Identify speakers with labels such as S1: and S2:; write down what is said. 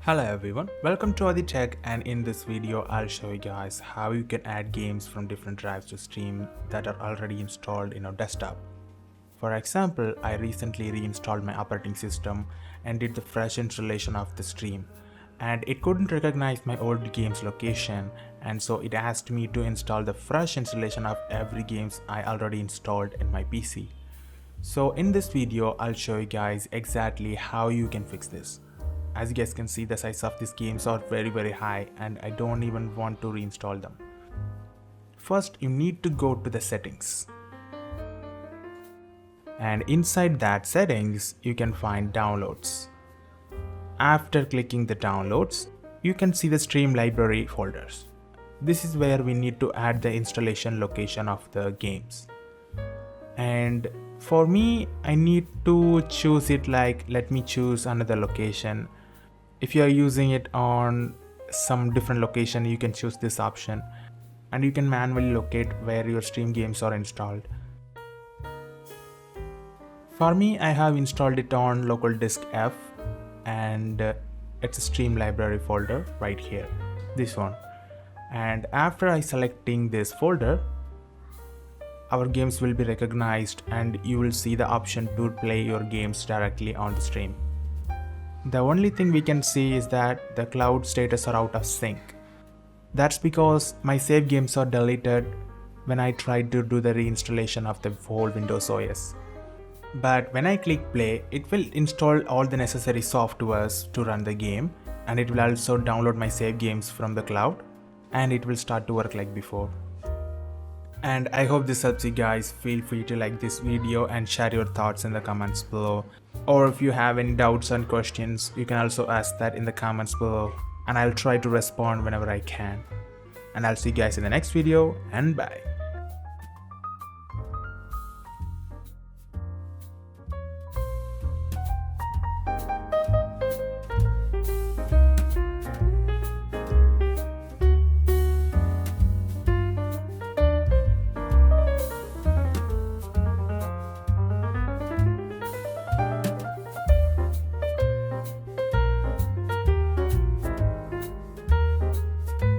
S1: Hello everyone, welcome to Athi Tech, and in this video I'll show you guys how you can add games from different drives to Steam that are already installed in your desktop. For example, I recently reinstalled my operating system and did the fresh installation of the Steam, and it couldn't recognize my old game's location, and so it asked me to install the fresh installation of every games I already installed in my PC. So in this video I'll show you guys exactly how you can fix this. As you guys can see, the size of these games are very high and I don't even want to reinstall them. First, you need to go to the settings. And inside that settings, you can find downloads. After clicking the downloads, you can see the Steam library folders. This is where we need to add the installation location of the games. And for me, I need to choose it like, let me choose another location. If you are using it on some different location, you can choose this option and you can manually locate where your Steam games are installed. For me, I have installed it on local disk F, and it's a Steam library folder right here, this one. And after I selecting this folder, our games will be recognized and you will see the option to play your games directly on the Steam. The only thing we can see is that the cloud status are out of sync. That's because my save games are deleted when I tried to do the reinstallation of the whole Windows OS. But when I click play, it will install all the necessary softwares to run the game, and it will also download my save games from the cloud, and it will start to work like before. And I hope this helps you guys. Feel free to like this video and share your thoughts in the comments below. Or if you have any doubts and questions, you can also ask that in the comments below, and I'll try to respond whenever I can. And I'll see you guys in the next video, and bye.